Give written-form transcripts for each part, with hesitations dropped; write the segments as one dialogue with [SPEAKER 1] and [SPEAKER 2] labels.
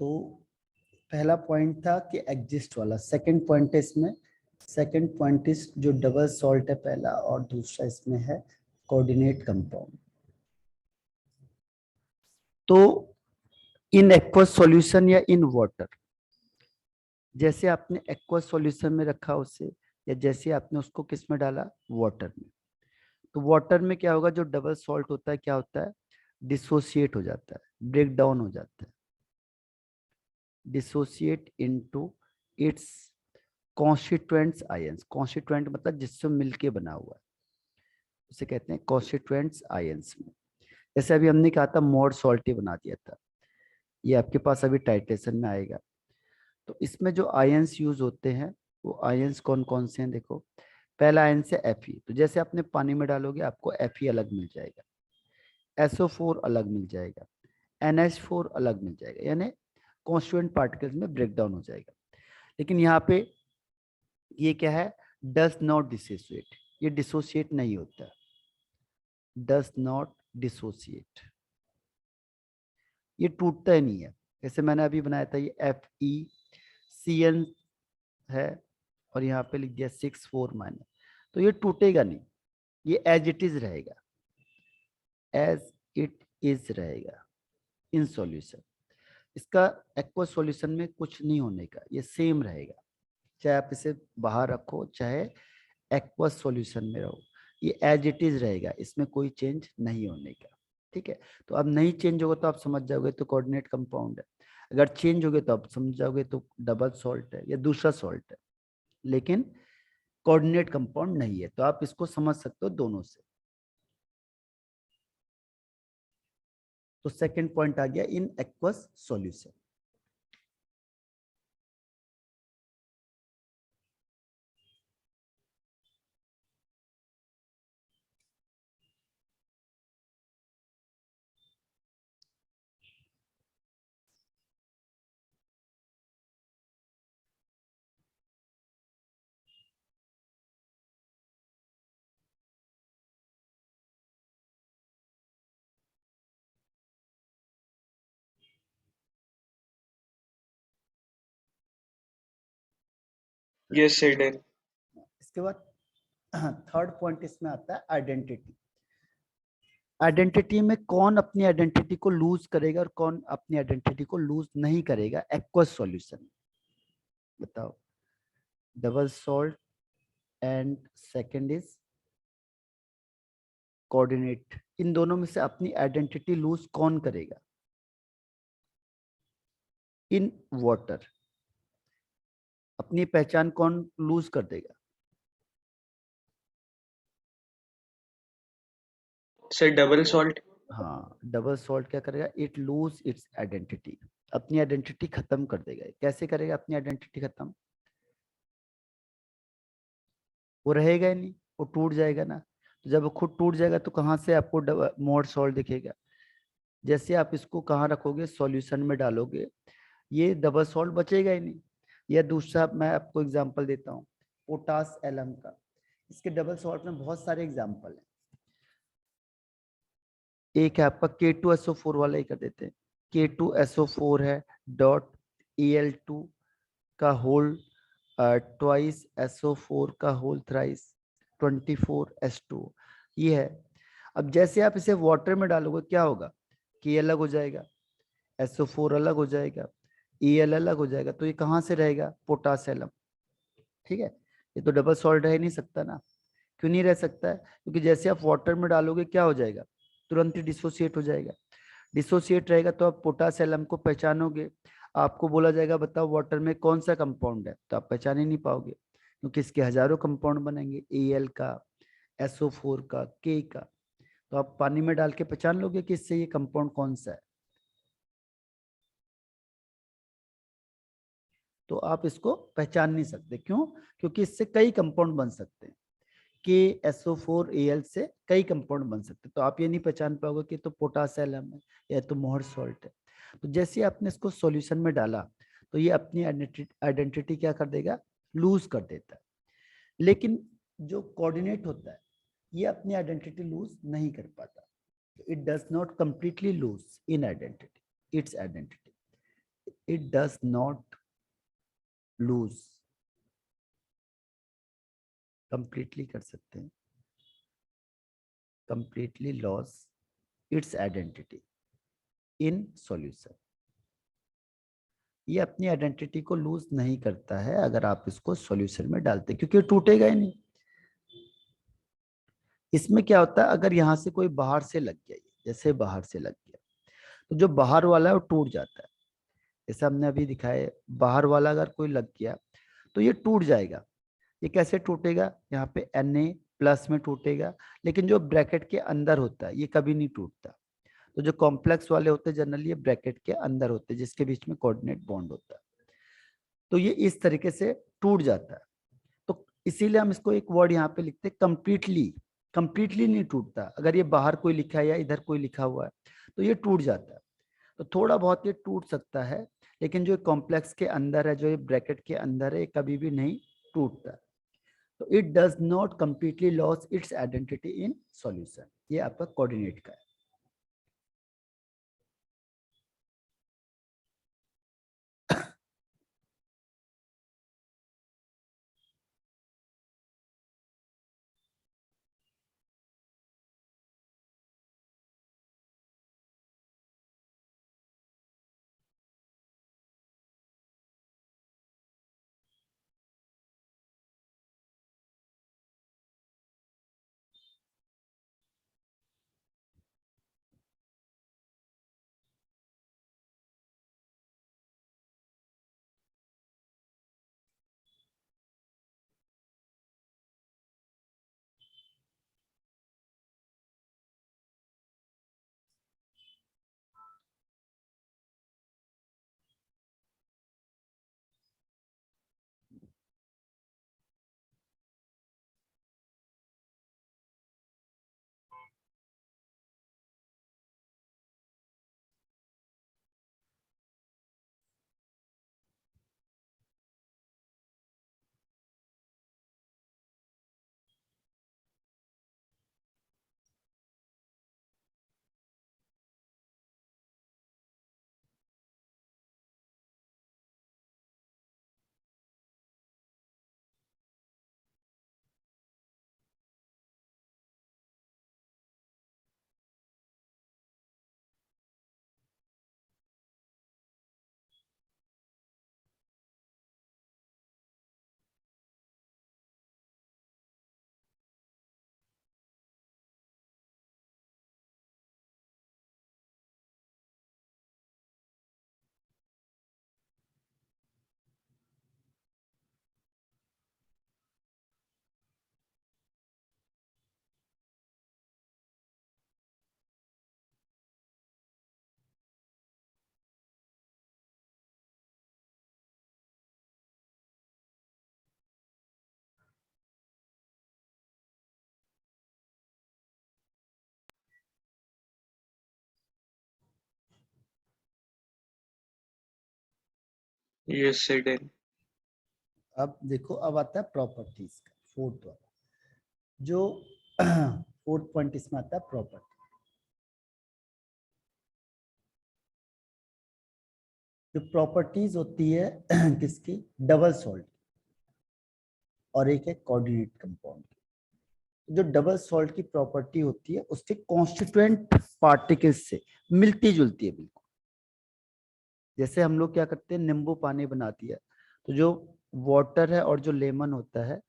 [SPEAKER 1] तो पहला पॉइंट था कि एग्जिस्ट वाला, सेकंड पॉइंट है इसमें, सेकंड पॉइंट इज जो डबल सॉल्ट है पहला, और दूसरा इसमें है कोऑर्डिनेट कंपाउंड। तो इन एक्वस सॉल्यूशन या इन वाटर, जैसे आपने एक्वस सॉल्यूशन में रखा उसे, या जैसे आपने उसको किस में डाला, वाटर में, तो वाटर में क्या होगा, जो डबल सॉल्ट होता है क्या होता है, डिसोसिएट हो जाता है, ब्रेक डाउन हो जाता है, dissociate into its constituents ions. Constituent मतलब जिससे मिलके बना हुआ है, उसे कहते हैं कॉन्स्टिट्यूएंट्स आयंस में। जैसे अभी हमने कहा था मोर सॉल्टी बना दिया था, ये आपके पास अभी टाइट्रेशन में आएगा। तो इसमें जो आयंस यूज होते हैं वो आयंस कौन कौन से हैं, देखो पहला आयंस है Fe। तो जैसे आपने पानी में डालोगे आपको Fe अलग मिल जाएगा, SO4 अलग मिल जाएगा, NH4 अलग मिल जाएगा, यानी कॉन्स्टिट्यूएंट पार्टिकल्स में ब्रेक डाउन हो जाएगा। लेकिन यहाँ पे ये क्या है, डज नॉट डिसोसिएट, ये डिसोसिएट नहीं होता, डज नॉट डिसोसिएट, ये टूटता ही नहीं है। जैसे मैंने अभी बनाया था ये FeCN है, और यहाँ पे लिख दिया 6,4-, तो ये टूटेगा नहीं, ये एज इट इज रहेगा, एज इट इज रहेगा इन सॉल्यूशन। इसका एक्वा सॉल्यूशन में कुछ नहीं होने का, ये सेम रहेगा, चाहे आप इसे बाहर रखो चाहे एक्वा सॉल्यूशन में रहो, ये एज इट इज रहेगा, इसमें कोई चेंज नहीं होने का। ठीक है, तो अब नहीं चेंज होगा तो आप समझ जाओगे तो कोऑर्डिनेट कंपाउंड है, अगर चेंज हो गए तो आप समझ जाओगे तो डबल सॉल्ट है या दूसरा सॉल्ट है, लेकिन कोऑर्डिनेट कंपाउंड नहीं है। तो आप इसको समझ सकते हो दोनों से। तो सेकंड पॉइंट आ गया in aqueous solution.
[SPEAKER 2] Yes, sir. Then.
[SPEAKER 1] इसके बाद थर्ड पॉइंट इसमें आता है आइडेंटिटी। आइडेंटिटी में कौन अपनी आइडेंटिटी को लूज करेगा और कौन अपनी आइडेंटिटी को लूज नहीं करेगा एक्वस सॉल्यूशन। बताओ, double salt and second is coordinate, इन दोनों में से अपनी आइडेंटिटी लूज कौन करेगा इन वाटर, अपनी पहचान कौन लूज कर देगा।
[SPEAKER 2] Sir, double salt.
[SPEAKER 1] हाँ, डबल सॉल्ट क्या करेगा, इट लूज इट्स आइडेंटिटी, अपनी आइडेंटिटी खत्म कर देगा। कैसे करेगा अपनी आइडेंटिटी खत्म, वो रहेगा ही नहीं, वो टूट जाएगा ना। तो जब वो खुद टूट जाएगा तो कहाँ से आपको मोर सॉल्ट दिखेगा, जैसे आप इसको कहाँ रखोगे, सॉल्यूशन में डालोगे, ये डबल सॉल्ट बचेगा ही नहीं। या दूसरा मैं आपको एग्जांपल देता हूँ, पोटास एलम का, इसके डबल सॉल्ट में बहुत सारे एग्जांपल हैं। एक है आपका K2SO4 वाला ही कर देते हैं, K2SO4 है डॉट Al2 का होल ट्वाइस SO4 का होल थ्राइस 24S2, ये है। अब जैसे आप इसे वाटर में डालोगे क्या होगा, K अलग हो जाएगा, SO4 अलग हो जाएगा, Al अलग हो जाएगा, तो ये कहाँ से रहेगा, पोटासियम। ठीक है, ये तो डबल सॉल्ट रह ही नहीं सकता ना। क्यों नहीं रह सकता है, क्योंकि जैसे आप वाटर में डालोगे क्या हो जाएगा, तुरंत ही डिसोसिएट हो जाएगा। डिसोसिएट रहेगा तो आप पोटासियम को पहचानोगे, आपको बोला जाएगा बताओ वाटर में कौन सा कंपाउंड है, तो आप पहचान ही नहीं पाओगे, क्योंकि इसके हजारों कंपाउंड बनेंगे, Al का, SO4 का, K का। तो आप पानी में डाल के पहचान लोगे कि इससे ये कंपाउंड कौन सा है, तो आप इसको पहचान नहीं सकते। क्यों, क्योंकि इससे कई कंपाउंड बन सकते हैं, KSO4Al से कई कंपाउंड बन सकते हैं, तो आप ये नहीं पहचान पाओगे कि तो पोटासियम है या तो मोहर सॉल्ट है। तो जैसे आपने इसको सॉल्यूशन में डाला तो ये अपनी आइडेंटिटी क्या कर देगा, लूज कर देता है। लेकिन जो कोऑर्डिनेट होता है ये अपनी आइडेंटिटी लूज नहीं कर पाता, it does not completely lose in identity, its identity. It does not lose, completely कर सकते हैं, completely loss its identity in solution. ये अपनी आइडेंटिटी को लूज नहीं करता है अगर आप इसको सॉल्यूशन में डालते हैं, क्योंकि टूटेगा ही नहीं। इसमें क्या होता है, अगर यहां से कोई बाहर से लग गया, जैसे बाहर से लग गया, तो जो बाहर वाला है वो टूट जाता है। जैसे हमने अभी दिखाया, बाहर वाला अगर कोई लग गया तो ये टूट जाएगा। ये कैसे टूटेगा, यहाँ पे Na प्लस में टूटेगा, लेकिन जो ब्रैकेट के अंदर होता है ये कभी नहीं टूटता। तो जो कॉम्प्लेक्स वाले होते हैं जनरली ये ब्रैकेट के अंदर होते हैं, जिसके बीच में कोऑर्डिनेट बॉन्ड होता है, तो ये इस तरीके से टूट जाता है। तो इसीलिए हम इसको एक वर्ड यहाँ पे लिखते हैं कंप्लीटली। कंप्लीटली नहीं टूटता, अगर ये बाहर कोई लिखा है या इधर कोई लिखा हुआ है तो ये टूट जाता है। तो थोड़ा बहुत ये टूट सकता है, लेकिन जो कॉम्प्लेक्स के अंदर है, जो ये ब्रैकेट के अंदर है, ये कभी भी नहीं टूटता। तो it does not completely loss its identity in solution. ये आपका कोऑर्डिनेट का है।
[SPEAKER 2] Yes, hidden.
[SPEAKER 1] अब देखो, अब आता है प्रॉपर्टीज का फोर्थ वाला, जो फोर्थ पॉइंट इसमें आता है प्रॉपर्टी। जो प्रॉपर्टीज होती है किसकी, डबल सॉल्ट और एक है कोऑर्डिनेट कंपाउंड। जो डबल सॉल्ट की प्रॉपर्टी होती है उसके कॉन्स्टिट्यूएंट पार्टिकल्स से मिलती जुलती है बिल्कुल। जैसे हम लोग क्या करते हैं, नींबू पानी बना दिया, तो जो वाटर है और जो लेमन होता है,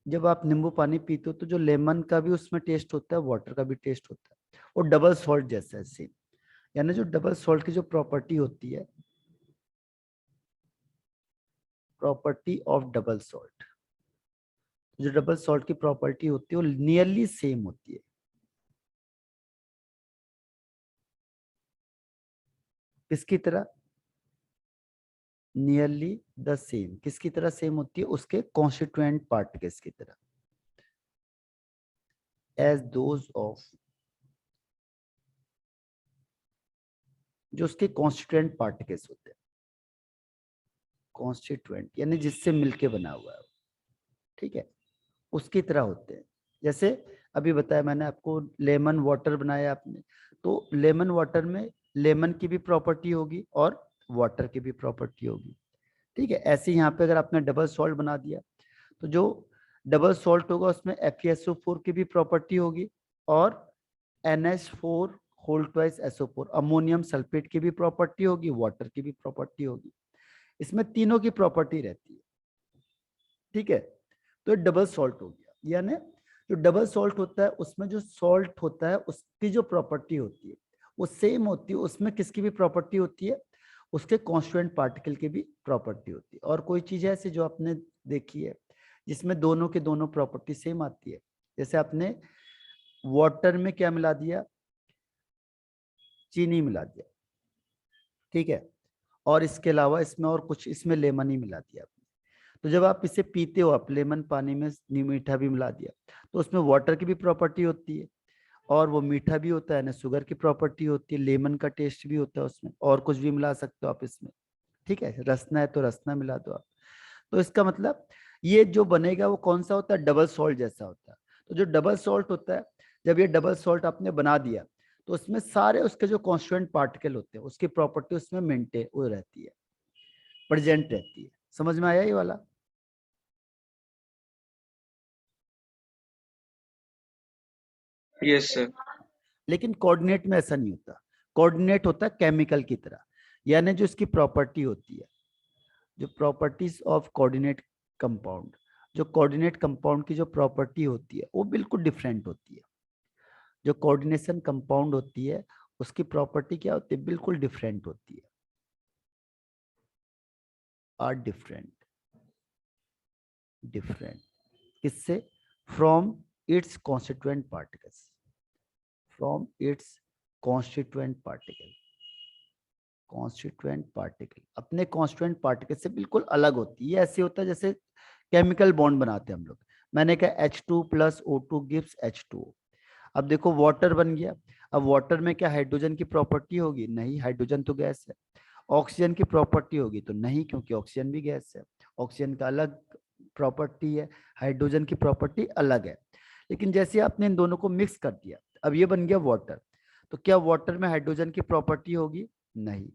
[SPEAKER 1] जब आप नींबू पानी पीते हो तो जो लेमन का भी उसमें टेस्ट होता है, वाटर का भी टेस्ट होता है, वो डबल सॉल्ट जैसा है सेम। यानी जो डबल सॉल्ट की जो प्रॉपर्टी होती है, प्रॉपर्टी ऑफ डबल सॉल्ट, जो डबल सॉल्ट की प्रॉपर्टी होती है वो नियरली सेम होती है। किसकी तरह, नियरली द सेम। किसकी तरह सेम होती है, उसके कॉन्स्टिट्यूएंट पार्टिकल्स की तरह, एज दोज ऑफ, जो उसके कॉन्स्टिट्यूएंट पार्टिकल्स होते हैं, कॉन्स्टिट्यूएंट यानी जिससे मिलके बना हुआ है, ठीक है, उसकी तरह होते हैं। जैसे अभी बताया मैंने आपको, लेमन वाटर बनाया आपने, तो लेमन वाटर में लेमन की भी प्रॉपर्टी होगी और वाटर की भी प्रॉपर्टी होगी। ठीक है, ऐसे यहाँ पे अगर आपने डबल सॉल्ट बना दिया तो जो डबल सॉल्ट होगा उसमें FeSO4 की भी प्रॉपर्टी होगी और NH4 whole twice SO4 ammonium sulphate की भी प्रॉपर्टी होगी, वाटर की भी प्रॉपर्टी होगी। इसमें तीनों की प्रॉपर्टी रहती है। ठीक है, तो डबल सॉल्ट हो गया, यानी जो डबल सॉल्ट होता है उसमें जो सॉल्ट होता है उसकी जो प्रॉपर्टी होती है वो सेम होती है, उसमें किसकी भी प्रॉपर्टी होती है, उसके कॉन्स्टिट्यूएंट पार्टिकल की भी प्रॉपर्टी होती है। और कोई चीज है ऐसी जो आपने देखी है जिसमें दोनों के दोनों प्रॉपर्टी सेम आती है, जैसे आपने वाटर में क्या मिला दिया, चीनी मिला दिया, ठीक है, और इसके अलावा इसमें और कुछ, इसमें लेमन ही मिला दिया। तो जब आप इसे पीते हो, आप लेमन पानी में मीठा भी मिला दिया, तो उसमें वाटर की भी प्रॉपर्टी होती है और वो मीठा भी होता है ना, शुगर की प्रॉपर्टी होती है, लेमन का टेस्ट भी होता है उसमें, और कुछ भी मिला सकते हो आप इसमें। ठीक है, रसना है तो रसना मिला दो आप। तो इसका मतलब ये जो बनेगा वो कौन सा होता है, डबल सॉल्ट जैसा होता है। तो जो डबल सॉल्ट होता है, जब ये डबल सॉल्ट आपने बना दिया तो उसमें सारे उसके जो कॉन्स्टिट्यूएंट पार्टिकल होते हैं उसकी प्रॉपर्टी उसमें मेंटेन वो रहती है, प्रेजेंट रहती है। समझ में आया ये वाला?
[SPEAKER 2] Yes, sir.
[SPEAKER 1] लेकिन कोऑर्डिनेट में ऐसा नहीं होता। कोऑर्डिनेट होता है केमिकल की तरह, यानी जो इसकी प्रॉपर्टी होती है, जो प्रॉपर्टीज ऑफ कोऑर्डिनेट कंपाउंड, जो कोऑर्डिनेट कंपाउंड की जो प्रॉपर्टी होती है वो बिल्कुल डिफरेंट होती है। जो कोऑर्डिनेशन कंपाउंड होती है उसकी प्रॉपर्टी क्या होती है, बिल्कुल डिफरेंट होती है, आर डिफरेंट, डिफरेंट किससे, from its constituent particles, from its constituent particle, constituent particle अपने कॉन्स्टिट्यूएंट पार्टिकल से बिल्कुल अलग होती है। ये ऐसे होता है जैसे केमिकल बॉन्ड बनाते हैं हम लोग। मैंने कहा H2 plus O2 gives H2O। अब देखो वाटर बन गया। अब वाटर में क्या हाइड्रोजन की प्रॉपर्टी होगी? नहीं, हाइड्रोजन तो गैस है। ऑक्सीजन की प्रॉपर्टी होगी तो नहीं, क्योंकि ऑक्सीजन भी गैस है। ऑक्सीजन का अलग प्रॉपर्टी है, हाइड्रोजन की प्रॉपर्टी अलग है। लेकिन जैसे आपने इन दोनों को मिक्स कर दिया, अब ये बन गया वाटर। तो क्या वाटर में हाइड्रोजन की प्रॉपर्टी होगी? नहीं।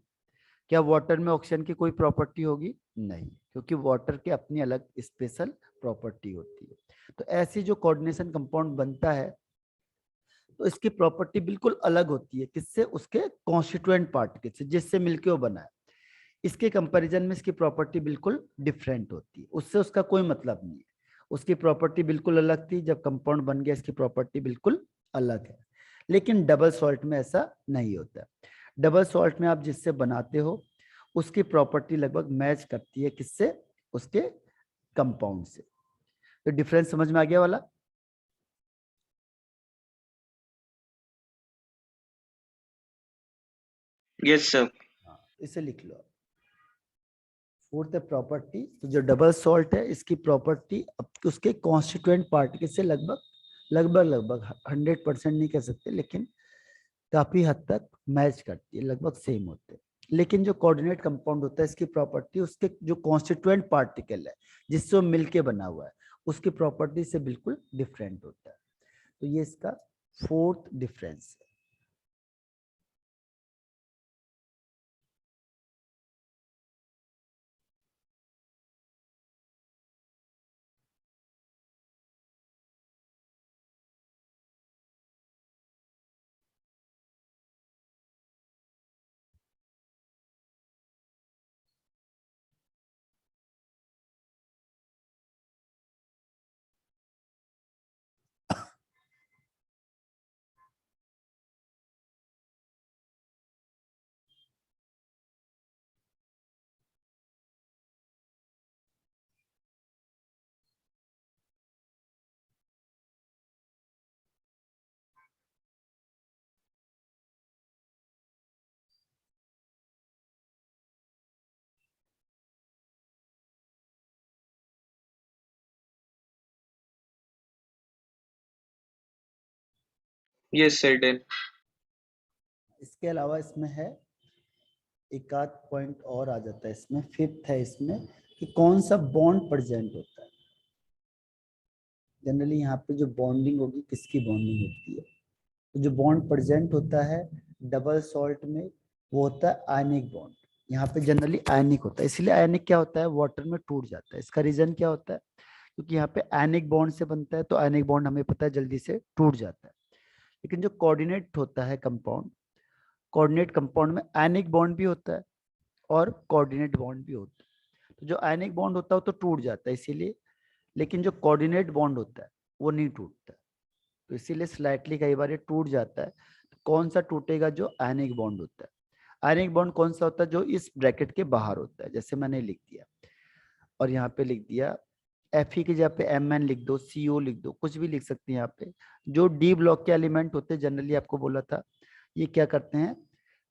[SPEAKER 1] क्या वाटर में ऑक्सीजन की कोई प्रॉपर्टी होगी? नहीं, क्योंकि वाटर की अपनी अलग स्पेशल प्रॉपर्टी होती है। तो ऐसी जो कोऑर्डिनेशन कंपाउंड बनता है तो इसकी प्रॉपर्टी बिल्कुल अलग होती है, किससे? उसके कॉन्स्टिट्यूएंट पार्टिकल से, जिससे मिलके वो बना है। इसके कंपैरिजन में इसकी प्रॉपर्टी बिल्कुल डिफरेंट होती है, उससे उसका कोई मतलब नहीं है। उसकी प्रॉपर्टी बिल्कुल अलग थी, जब कंपाउंड बन गया इसकी प्रॉपर्टी बिल्कुल अलग है। लेकिन डबल सॉल्ट में ऐसा नहीं होता। डबल सॉल्ट में आप जिससे बनाते हो उसकी प्रॉपर्टी लगभग मैच करती है, किससे? उसके कंपाउंड से। तो डिफरेंस समझ में आ गया वाला?
[SPEAKER 2] Yes, sir.
[SPEAKER 1] हाँ, इसे लिख लो। फोर्थ है प्रॉपर्टी। तो जो डबल सॉल्ट है इसकी प्रॉपर्टी उसके कॉन्स्टिट्यूएंट पार्टिकल से लगभग लगभग लगभग 100% नहीं कह सकते, लेकिन काफी हद तक मैच करती है, लगभग सेम होते हैं। लेकिन जो कोऑर्डिनेट कंपाउंड होता है इसकी प्रॉपर्टी उसके जो कॉन्स्टिट्यूएंट पार्टिकल है जिससे वो मिलके बना हुआ है उसकी प्रॉपर्टी से बिल्कुल डिफरेंट होता है। तो ये इसका फोर्थ डिफरेंस है।
[SPEAKER 2] Yes, Aiden.
[SPEAKER 1] इसके अलावा इसमें है एक आध पॉइंट और आ जाता है इसमें, फिफ्थ है इसमें कि कौन सा बॉन्ड प्रेजेंट होता है। जनरली यहाँ पे जो बॉन्डिंग होगी किसकी बॉन्डिंग होती है? तो जो बॉन्ड प्रेजेंट होता है डबल सॉल्ट में वो होता है आयनिक बॉन्ड। यहाँ पे जनरली आयनिक होता है, इसलिए आयनिक क्या होता है, वाटर में टूट जाता है। इसका रीजन क्या होता है, क्योंकि यहाँ पे आयनिक बॉन्ड से बनता है, तो आयनिक बॉन्ड हमें पता है जल्दी से टूट जाता है। लेकिन जो कोऑर्डिनेट होता है कंपाउंड, कोऑर्डिनेट कंपाउंड में आयनिक बॉन्ड भी होता है और कोऑर्डिनेट बॉन्ड भी होता है। तो जो आयनिक बॉन्ड होता है वो तो टूट जाता है इसीलिए, लेकिन जो कोऑर्डिनेट बॉन्ड होता है वो नहीं टूटता है। तो इसीलिए स्लाइटली कई बार ये टूट जाता है। तो कौन सा टूटेगा, जो आयनिक बॉन्ड होता है। आयनिक बॉन्ड कौन सा होता है, जो इस ब्रैकेट के बाहर होता है, जैसे मैंने लिख दिया और यहाँ पे लिख दिया Fe की जगह पे Mn लिख दो, CO लिख दो, कुछ भी लिख सकते हैं यहाँ पे। जो डी ब्लॉक के एलिमेंट होते हैं जनरली आपको बोला था, ये क्या करते हैं,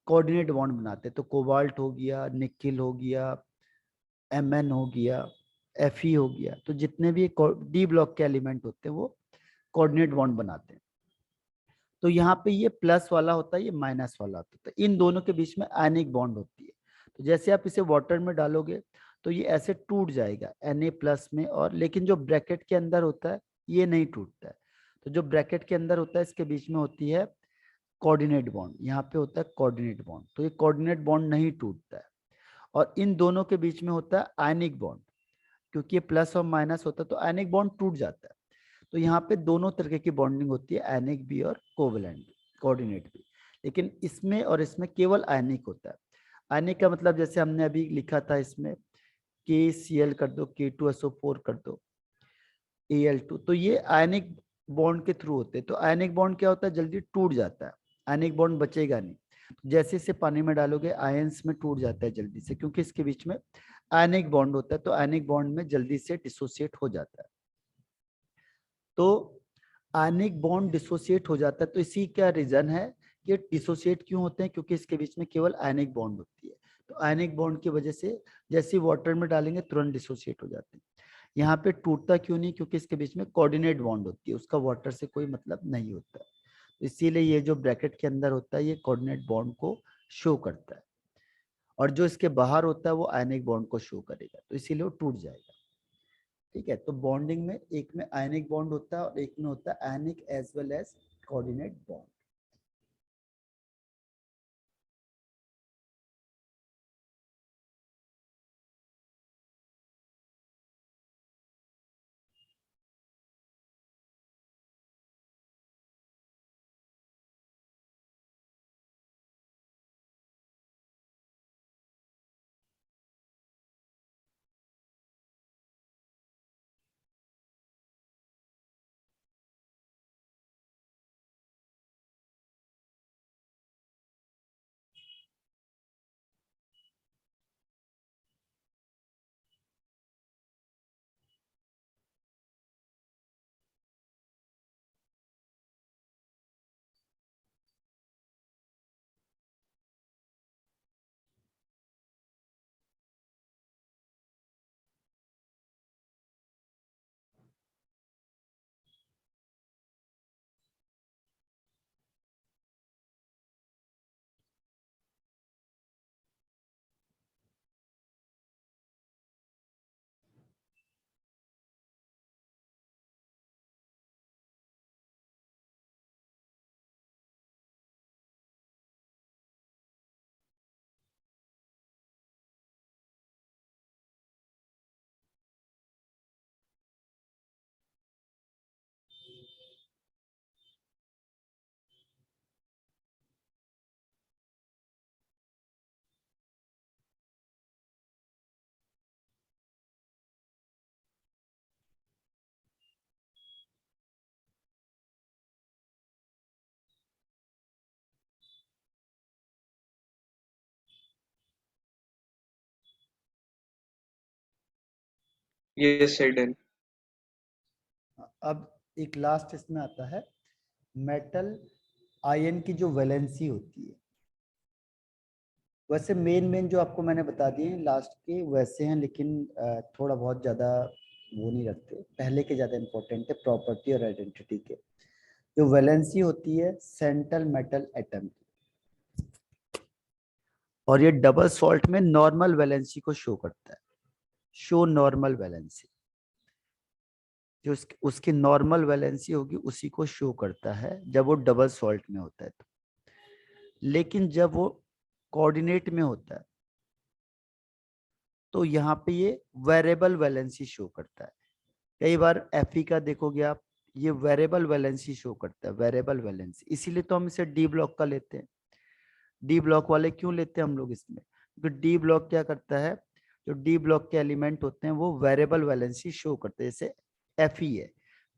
[SPEAKER 1] कोऑर्डिनेट बॉन्ड बनाते हैं। तो कोबाल्ट हो गया, निकिल हो गया, Mn हो गया, Fe हो गया, तो जितने भी डी ब्लॉक के एलिमेंट होते हैं वो कोऑर्डिनेट बॉन्ड बनाते हैं। तो यहाँ पे ये प्लस वाला होता है, ये माइनस वाला होता है, तो इन दोनों के बीच में आयनिक बॉन्ड होती है। तो जैसे आप इसे वाटर में डालोगे तो ये ऐसे टूट जाएगा Na प्लस में, और लेकिन जो ब्रैकेट के अंदर होता है ये नहीं टूटता है। तो जो ब्रैकेट के अंदर होता है इसके बीच में होती है कोऑर्डिनेट बॉन्ड, यहाँ पे होता है कोऑर्डिनेट बॉन्ड, तो ये कोऑर्डिनेट बॉन्ड नहीं टूटता है। और इन दोनों के बीच में होता है आयनिक बॉन्ड, क्योंकि ये प्लस और माइनस होता है तो आयनिक बॉन्ड टूट जाता है। तो यहाँ पे दोनों तरह की बॉन्डिंग होती है, आयनिक भी और कोवैलेंट भी, कोऑर्डिनेट भी। लेकिन इसमें और इसमें केवल आयनिक होता है। आयनिक का मतलब जैसे हमने अभी लिखा था इसमें KCl कर दो, K2SO4 कर दो, Al2, तो ये आयनिक बॉन्ड के थ्रू होते हैं। तो आयनिक बॉन्ड क्या होता है, जल्दी टूट जाता है, आयनिक बॉन्ड बचेगा नहीं। जैसे इसे पानी में डालोगे आयंस में टूट जाता है जल्दी से, क्योंकि इसके बीच में आयनिक बॉन्ड होता है, तो आयनिक बॉन्ड में जल्दी से डिसोसिएट हो जाता है। तो आयनिक बॉन्ड डिसोसिएट हो जाता है, तो इसी का रीजन है कि डिसोसिएट क्यों होते हैं, क्योंकि इसके बीच में केवल आयनिक बॉन्ड होती है। तो आयनिक बॉन्ड की वजह से जैसे वाटर में डालेंगे तुरंत डिसोसिएट हो जाते हैं। यहाँ पे टूटता क्यों नहीं, क्योंकि इसके बीच में कोऑर्डिनेट बॉन्ड होती है, उसका वाटर से कोई मतलब नहीं होता। इसीलिए ये जो ब्रैकेट के अंदर होता है ये कोऑर्डिनेट बॉन्ड को शो करता है, और जो इसके बाहर होता है वो आयनिक बॉन्ड को शो करेगा, तो इसीलिए वो टूट जाएगा। ठीक है, तो बॉन्डिंग में एक में आयनिक बॉन्ड होता है और एक में होता है ionic as well as coordinate bond.
[SPEAKER 2] Yes, sir, done.
[SPEAKER 1] अब एक लास्ट इसमें आता है मेटल आयन की जो वैलेंसी होती है। वैसे मेन मेन जो आपको मैंने बता दिए लास्ट के वैसे हैं, लेकिन थोड़ा बहुत ज़्यादा वो नहीं रखते, पहले के ज़्यादा इंपॉर्टेंट है प्रॉपर्टी और आइडेंटिटी के। जो वैलेंसी होती है सेंट्रल मेटल एटम की, और ये डबल सॉल्ट में नॉर्मल वैलेंसी को शो करता है, शो नॉर्मल वैलेंसी। जो उसकी नॉर्मल वैलेंसी होगी उसी को शो करता है जब वो डबल सॉल्ट में होता है तो। लेकिन जब वो कोऑर्डिनेट में होता है तो यहाँ पे ये वेरिएबल वैलेंसी शो करता है। कई बार एफई का देखोगे आप, ये वेरिएबल वैलेंसी शो करता है, वेरिएबल वैलेंसी, इसीलिए तो हम इसे डी ब्लॉक का लेते हैं। डी ब्लॉक वाले क्यों लेते हैं हम लोग इसमें, क्योंकि डी ब्लॉक क्या करता है, जो डी ब्लॉक के एलिमेंट होते हैं वो वेरिएबल वैलेंसी शो करते हैं। जैसे एफई है,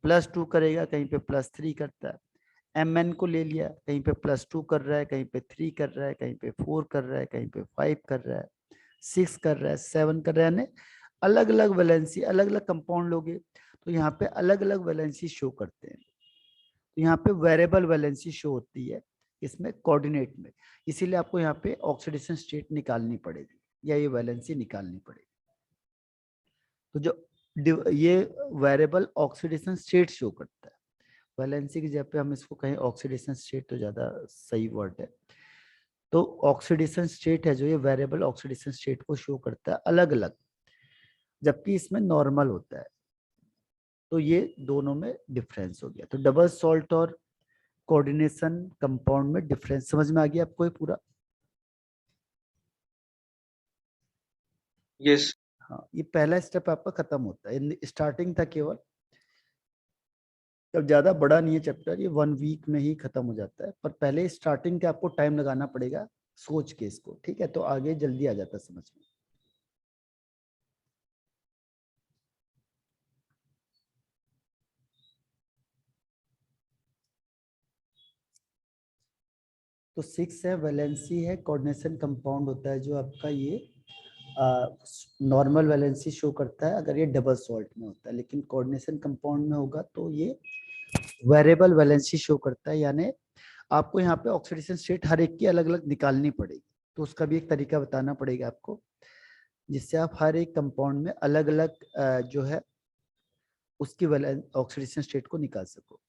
[SPEAKER 1] +2 करेगा, कहीं पे +3 करता है। एम को ले लिया, कहीं पे +2 कर रहा है, कहीं पे 3 कर रहा है, कहीं पे 4 कर रहा है, कहीं पे 5 कर रहा है, 6 कर रहा है, 7 कर रहा है, यानी अलग अलग वैलेंसी, अलग अलग कंपाउंड लोगे तो यहाँ पे अलग अलग वैलेंसी शो करते हैं। तो यहाँ पे वेरिएबल वैलेंसी शो होती है इसमें कोऑर्डिनेट में, इसीलिए आपको यहाँ पे ऑक्सीडेशन स्टेट निकालनी पड़ेगी या ये वैलेंसी निकालनी पड़ेगी। तो जो ये वेरिएबल ऑक्सीडेशन स्टेट शो करता है, वैलेंसी की जगह पे हम इसको कहें ऑक्सीडेशन स्टेट तो ज्यादा सही वर्ड है। तो ऑक्सीडेशन स्टेट है जो ये वेरिएबल ऑक्सीडेशन स्टेट को शो करता है अलग अलग, जबकि इसमें नॉर्मल होता है। तो ये दोनों में डिफरेंस हो गया। तो डबल सॉल्ट और कोऑर्डिनेशन कंपाउंड में डिफरेंस समझ में आ गया आपको ये पूरा?
[SPEAKER 2] यस।
[SPEAKER 1] हाँ, ये पहला स्टेप आपका खत्म होता है, स्टार्टिंग था केवल, तब ज्यादा बड़ा नहीं है चैप्टर, ये 1 वीक में ही खत्म हो जाता है, पर पहले स्टार्टिंग के आपको टाइम लगाना पड़ेगा सोच के इसको, ठीक है? तो आगे जल्दी आ जाता है समझ में। तो 6 है वैलेंसी है, कोऑर्डिनेशन कंपाउंड होता है जो आपका ये नॉर्मल वैलेंसी शो करता है अगर ये डबल सॉल्ट में होता है, लेकिन कोऑर्डिनेशन कंपाउंड में होगा तो ये वेरिएबल वैलेंसी शो करता है। यानी आपको यहाँ पे ऑक्सीडेशन स्टेट हर एक की अलग अलग निकालनी पड़ेगी, तो उसका भी एक तरीका बताना पड़ेगा आपको, जिससे आप हर एक कंपाउंड में अलग अलग जो है उसकी ऑक्सीडेशन स्टेट को निकाल सको।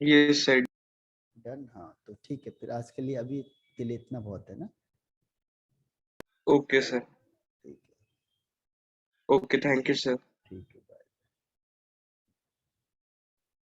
[SPEAKER 2] Yes sir.
[SPEAKER 1] डन, हाँ तो ठीक है, फिर आज के लिए अभी के लिए इतना बहुत है ना?
[SPEAKER 2] Okay sir.
[SPEAKER 1] ठीक है।
[SPEAKER 2] Okay, thank you sir.